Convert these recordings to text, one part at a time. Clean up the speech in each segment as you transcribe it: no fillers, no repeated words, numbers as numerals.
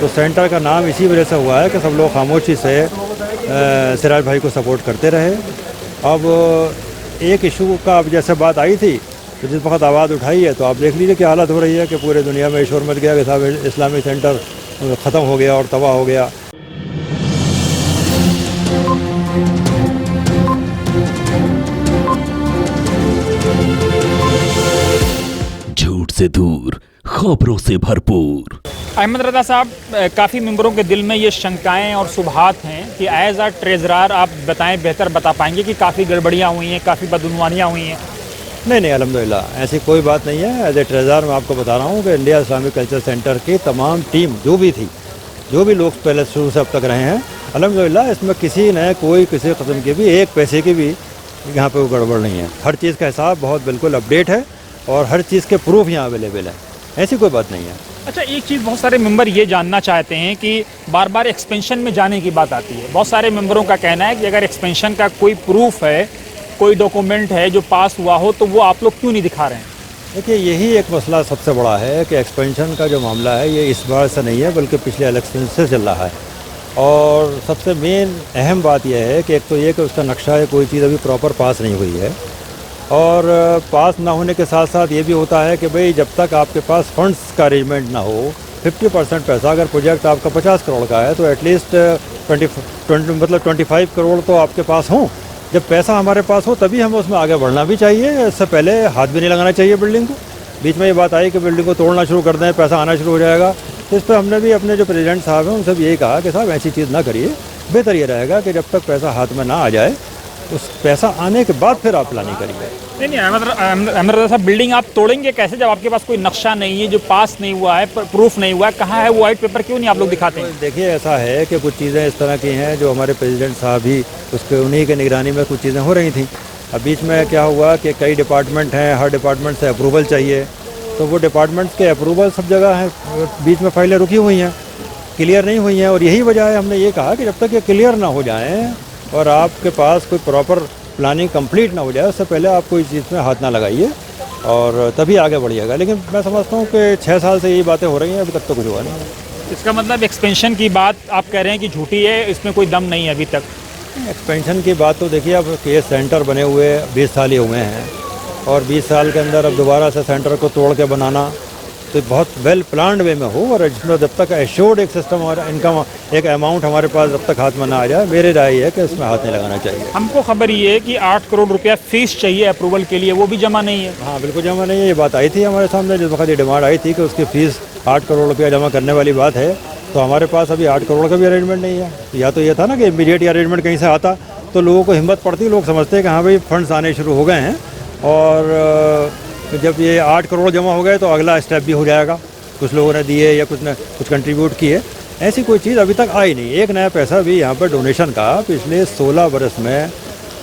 तो सेंटर का नाम इसी वजह से हुआ है कि सब लोग खामोशी से सिराज भाई को सपोर्ट करते रहे। अब एक इशू का अब जैसे बात आई थी तो जिस वक्त आवाज़ उठाई है तो आप देख लीजिए क्या हालत हो रही है कि पूरे दुनिया में शोर मच गया कि साहब इस्लामिक सेंटर ख़त्म हो गया और तबाह हो गया। झूठ से दूर, खबरों से भरपूर। अहमद रज़ा साहब, काफ़ी मेंबरों के दिल में ये शंकाएं और शुबहात हैं कि एज आ ट्रेजरार आप बताएं, बेहतर बता पाएंगे कि काफ़ी गड़बड़ियाँ हुई हैं, काफ़ी बदगुमानियाँ हुई हैं। नहीं अल्हम्दुलिल्लाह ऐसी कोई बात नहीं है। एज ए ट्रेजर मैं आपको बता रहा हूँ कि इंडिया इस्लामिक कल्चर सेंटर की तमाम टीम जो भी थी, जो भी लोग पहले शुरू से अब तक रहे हैं, अल्हम्दुलिल्लाह इसमें किसी ने कोई किसी किस्म की भी एक पैसे की भी यहाँ पे वो गड़बड़ नहीं है। हर चीज़ का हिसाब बहुत बिल्कुल अपडेट है और हर चीज़ के प्रूफ यहाँ अवेलेबल है, ऐसी कोई बात नहीं है। अच्छा, एक चीज़ बहुत सारे मेंबर ये जानना चाहते हैं कि बार बार एक्सपेंशन में जाने की बात आती है। बहुत सारे मेंबरों का कहना है कि अगर एक्सपेंशन का कोई प्रूफ है, कोई डॉक्यूमेंट है जो पास हुआ हो, तो वो आप लोग क्यों नहीं दिखा रहे हैं? देखिए यही एक मसला सबसे बड़ा है कि एक्सपेंशन का जो मामला है ये इस बार से नहीं है बल्कि पिछले इलेक्शन से चल रहा है। और सबसे मेन अहम बात यह है कि एक तो ये कि उसका नक्शा है कोई चीज़ अभी प्रॉपर पास नहीं हुई है, और पास ना होने के साथ साथ ये भी होता है कि भाई जब तक आपके पास फंड्स का अरेंजमेंट ना हो, 50% पैसा, अगर प्रोजेक्ट आपका 50 करोड़ का है तो एटलीस्ट 25 करोड़ तो आपके पास हों। जब पैसा हमारे पास हो तभी हमें उसमें आगे बढ़ना भी चाहिए, इससे पहले हाथ भी नहीं लगाना चाहिए बिल्डिंग को। बीच में ये बात आई कि बिल्डिंग को तोड़ना शुरू कर दें, पैसा आना शुरू हो जाएगा, तो इस पर हमने भी अपने जो प्रेसिडेंट साहब हैं उनसे भी यही कहा कि साहब ऐसी चीज़ ना करिए। बेहतर ये रहेगा कि जब तक पैसा हाथ में ना आ जाए, उस पैसा आने के बाद फिर आप प्लानिंग करिए। नहीं, अहमद रज़ा साहब, बिल्डिंग आप तोड़ेंगे कैसे जब आपके पास कोई नक्शा नहीं है, जो पास नहीं हुआ है, प्रूफ नहीं हुआ है? कहाँ है वो वाइट पेपर, क्यों नहीं आप लोग दिखाते हैं? देखिए ऐसा है कि कुछ चीज़ें इस तरह की हैं जो हमारे प्रेसिडेंट साहब ही उसके उन्हीं के निगरानी में कुछ चीज़ें हो रही थी। अब बीच में क्या हुआ कि कई डिपार्टमेंट हैं, हर डिपार्टमेंट से अप्रूवल चाहिए, तो वो डिपार्टमेंट्स के अप्रूवल सब जगह हैं, बीच में फाइलें रुकी हुई हैं, क्लियर नहीं हुई हैं। और यही वजह है हमने ये कहा कि जब तक ये क्लियर ना हो जाएँ और आपके पास कोई प्रॉपर प्लानिंग कंप्लीट ना हो जाए, उससे पहले आप कोई चीज़ में हाथ ना लगाइए और तभी आगे बढ़िएगा। लेकिन मैं समझता हूँ कि 6 साल से यही बातें हो रही हैं, अभी तक तो कुछ हुआ नहीं है। इसका मतलब एक्सपेंशन की बात आप कह रहे हैं कि झूठी है, इसमें कोई दम नहीं है अभी तक? एक्सपेंशन की बात तो देखिए, अब ये सेंटर बने हुए 20 साल ही हुए हैं और 20 साल के अंदर अब दोबारा से सेंटर को तोड़ के बनाना तो बहुत वेल प्लान्ड वे में हो, और इसमें जब तक एश्योर्ड एक सिस्टम और इनकम एक अमाउंट हमारे पास जब तक हाथ में ना आ जाए, मेरी राय है कि इसमें हाथ नहीं लगाना चाहिए। हमको खबर ये है कि 8 करोड़ रुपया फीस चाहिए अप्रूवल के लिए, वो भी जमा नहीं है? हाँ बिल्कुल जमा नहीं है, ये बात आई थी हमारे सामने जिस वक्त ये डिमांड आई थी कि उसकी फ़ीस 8 करोड़ रुपया जमा करने वाली बात है, तो हमारे पास अभी 8 करोड़ का भी अरेंजमेंट नहीं है। या तो ये था ना कि इमीडिएट अरेंजमेंट कहीं से आता तो लोगों को हिम्मत पड़ती, लोग समझते हैं कि हाँ भाई फंड्स आने शुरू हो गए हैं, और जब ये 8 करोड़ जमा हो गए तो अगला स्टेप भी हो जाएगा, कुछ लोगों ने दिए या कुछ कंट्रीब्यूट किए। ऐसी कोई चीज़ अभी तक आई नहीं। एक नया पैसा भी यहाँ पर डोनेशन का पिछले 16 बरस में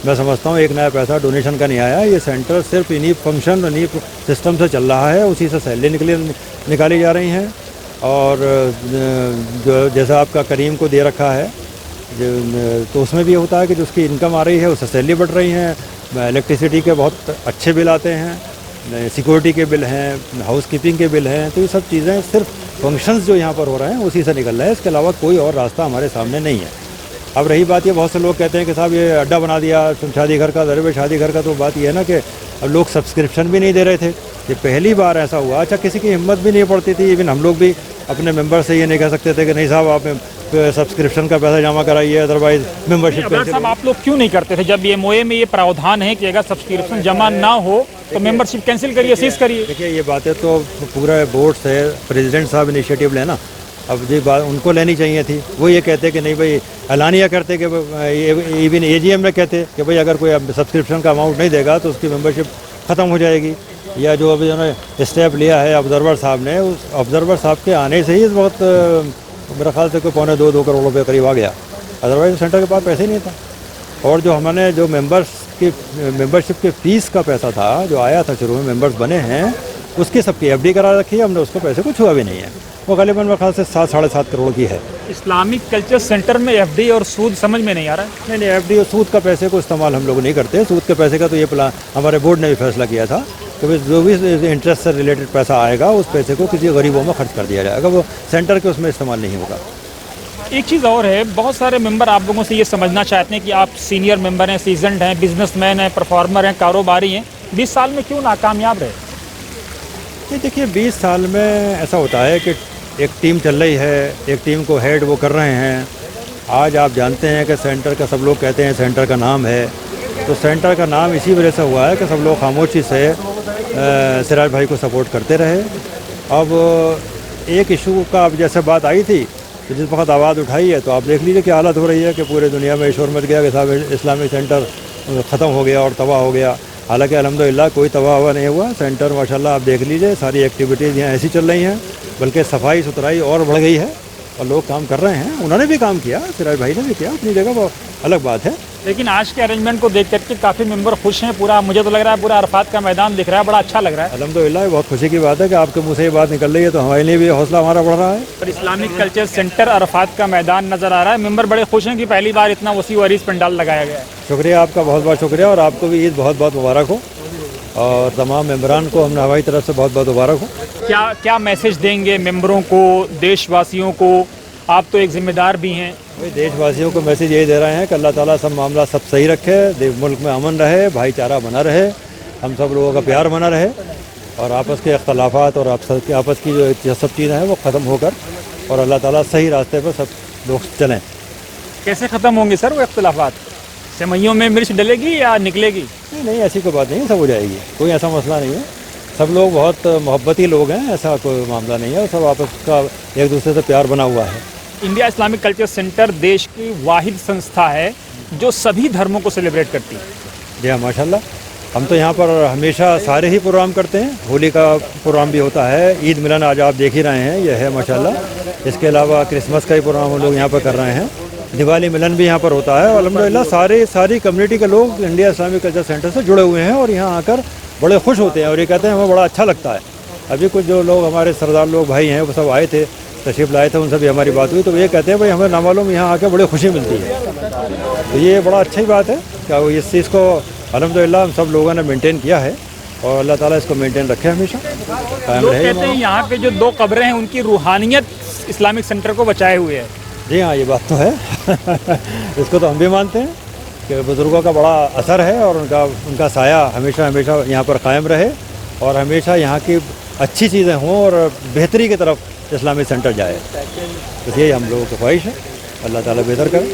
मैं समझता हूँ एक नया पैसा डोनेशन का नहीं आया। ये सेंटर सिर्फ इन्हीं फंक्शन, इन्हीं सिस्टम से चल रहा है, उसी से सैलरी निकाली जा रही हैं। और जो जैसा आपका करीम को दे रखा है तो उसमें भी होता है कि जो उसकी इनकम आ रही है उससे सैलरी बढ़ रही हैं, इलेक्ट्रिसिटी के बहुत अच्छे बिल आते हैं, सिक्योरिटी के बिल हैं, हाउस कीपिंग के बिल हैं, तो ये सब चीज़ें सिर्फ फंक्शंस जो यहाँ पर हो रहे हैं उसी से निकल रहे हैं, इसके अलावा कोई और रास्ता हमारे सामने नहीं है। अब रही बात ये, बहुत से लोग कहते हैं कि साहब ये अड्डा बना दिया शादी घर का, दरवे शादी घर का, तो बात ये है ना कि अब लोग सब्सक्रिप्शन भी नहीं दे रहे थे, ये पहली बार ऐसा हुआ। अच्छा, किसी की हिम्मत भी नहीं पड़ती थी, इवन हम लोग भी अपने मेंबर से ये नहीं कह सकते थे कि नहीं साहब आप सब्सक्रिप्शन का पैसा जमा कराइए, अदरवाइज मेंबरशिप। साहब आप लोग क्यों नहीं करते थे जब ये MOA में ये प्रावधान है कि अगर सब्सक्रिप्शन जमा ना हो तो मेंबरशिप कैंसिल करिए, सीज करिए? देखिए ये बातें तो पूरा बोर्ड से प्रेसिडेंट साहब इनिशिएटिव लेना, अब ये बात उनको लेनी चाहिए थी। वो ये कहते कि नहीं भाई, ऐलानिया करते कि इवन AGM में कहते कि भाई अगर कोई सब्सक्रिप्शन का अमाउंट नहीं देगा तो उसकी मेंबरशिप ख़त्म हो जाएगी। या जो अभी उन्होंने स्टेप लिया है ऑब्जर्वर साहब ने, उस ऑब्जर्वर साहब के आने से ही इस वक्त मेरे ख्याल से कोई 2.25 करोड़ रुपये करीब आ गया, अदरवाइज सेंटर के पास पैसे ही नहीं था। और जो हमने जो मेंबरशिप के फ़ीस का पैसा था जो आया था, शुरू में मेंबर्स बने हैं, उसकी सबकी FD करा रखी है हमने, उसको पैसे को छुआ भी नहीं है। वो ग़ालिबन मेरे ख्याल से 7-7.5 करोड़ की है। इस्लामिक कल्चर सेंटर में FD और सूद समझ में नहीं आ रहा है? नहीं, FD और सूद का पैसे को इस्तेमाल हम लोग नहीं करते। सूद के पैसे का तो ये प्लान हमारे बोर्ड ने भी फैसला किया था कि भाई जो भी इंटरेस्ट से रिलेटेड पैसा आएगा उस पैसे को किसी गरीबों में खर्च कर दिया जाएगा, वो सेंटर के उसमें इस्तेमाल नहीं होगा। एक चीज़ और है, बहुत सारे मेंबर आप लोगों से ये समझना चाहते हैं कि आप सीनियर मेंबर हैं, सीजनड हैं, बिजनेसमैन हैं, परफॉर्मर हैं, कारोबारी हैं, 20 साल में क्यों नाकामयाब रहे? ये देखिए 20 साल में ऐसा होता है कि एक टीम चल रही है, एक टीम को हेड वो कर रहे हैं। आज आप जानते हैं कि सेंटर का, सब लोग कहते हैं सेंटर का नाम है, तो सेंटर का नाम इसी वजह से हुआ है कि सब लोग खामोशी से सिराज भाई को सपोर्ट करते रहे। अब एक इशू का अब जैसे बात आई थी तो जिस वक्त आवाज़ उठाई है तो आप देख लीजिए क्या हालत हो रही है कि पूरे दुनिया में शोर मच गया कि साहब इस्लामिक सेंटर ख़त्म हो गया और तबाह हो गया। हालांकि अल्हम्दुलिल्लाह कोई तबाह हुआ नहीं हुआ। सेंटर माशाल्लाह आप देख लीजिए सारी एक्टिविटीज़ यहाँ ऐसी चल रही हैं, बल्कि सफाई सुथराई और बढ़ गई है और लोग काम कर रहे हैं। उन्होंने भी काम किया, सिराज भाई ने भी किया अपनी जगह, वो अलग बात है। लेकिन आज के अरेंजमेंट को देख करके काफ़ी मेंबर खुश हैं। पूरा मुझे तो लग रहा है पूरा अरफात का मैदान दिख रहा है, बड़ा अच्छा लग रहा है। अल्हम्दुलिल्लाह बहुत खुशी की बात है कि आपके मुँह से ये बात निकल रही है, तो हमारे लिए भी हौसला हमारा बढ़ रहा है। और इस्लामिक कल्चर सेंटर अरफात का मैदान नज़र आ रहा है। मेंबर बड़े खुश हैं कि पहली बार इतना वसी व अरीज पंडाल लगाया गया है। शुक्रिया आपका, बहुत बहुत शुक्रिया। और आपको भी ईद बहुत बहुत मुबारक हो और तमाम मेंबरान को हमने हमारी तरफ से बहुत बहुत मुबारक हो। क्या मैसेज देंगे मेंबरों को, देशवासियों को? आप तो एक जिम्मेदार भी हैं। भाई देशवासियों को मैसेज यही दे रहे हैं कि अल्लाह ताला सब मामला सब सही रखे, मुल्क में अमन रहे, भाईचारा बना रहे, हम सब लोगों का प्यार बना रहे और आपस के अख्तलाफात और आपस की जो सब चीज़ें हैं वो ख़त्म होकर और अल्लाह ताला सही रास्ते पर सब लोग चलें। कैसे ख़त्म होंगे सर वो अख्तलाफात? सेवइयों में मिर्च डलेगी या निकलेगी? नहीं ऐसी कोई बात नहीं है, सब हो जाएगी, कोई ऐसा मसला नहीं है। सब लोग बहुत मोहब्बती लोग हैं, ऐसा कोई मामला नहीं है, सब आपस का एक दूसरे से प्यार बना हुआ है। इंडिया इस्लामिक कल्चर सेंटर देश की वाहिद संस्था है जो सभी धर्मों को सेलिब्रेट करती है। जी हाँ माशाल्लाह, हम तो यहाँ पर हमेशा सारे ही प्रोग्राम करते हैं। होली का प्रोग्राम भी होता है, ईद मिलन आज आप देख ही रहे हैं, यह है माशाल्लाह। इसके अलावा क्रिसमस का ही प्रोग्राम हम लोग यहाँ पर कर रहे हैं, दिवाली मिलन भी यहाँ पर होता है। और अल्हम्दुलिल्लाह सारी कम्युनिटी के लोग इंडिया इस्लामिक कल्चर सेंटर से जुड़े हुए हैं और यहाँ आकर बड़े खुश होते हैं और ये कहते हैं हमें बड़ा अच्छा लगता है। अभी कुछ जो लोग हमारे सरदार लोग भाई हैं वो सब आए थे, तशरीफ़ लाए थे, उनसे भी हमारी बात हुई, तो ये कहते हैं भाई हमें नामालूम यहाँ आके बड़ी खुशी मिलती है। तो ये बड़ा अच्छी बात है क्या वो इस चीज़ को अल्हम्दुलिल्लाह हम सब लोगों ने मेंटेन किया है और अल्लाह ताला इसको मेंटेन रखे हमेशा कायम लोग रहे। कहते हैं यहाँ पे जो 2 कब्रें हैं उनकी रूहानियत इस्लामिक सेंटर को बचाए हुए है। जी हाँ ये बात तो है इसको तो हम भी मानते हैं कि बुज़ुर्गों का बड़ा असर है और उनका साया हमेशा यहाँ पर कायम रहे और हमेशा यहाँ की अच्छी चीज़ें हों और बेहतरी की तरफ इस्लामिक सेंटर जाए। तो यही हम लोगों की ख्वाहिश है, अल्लाह ताला बेहतर करे।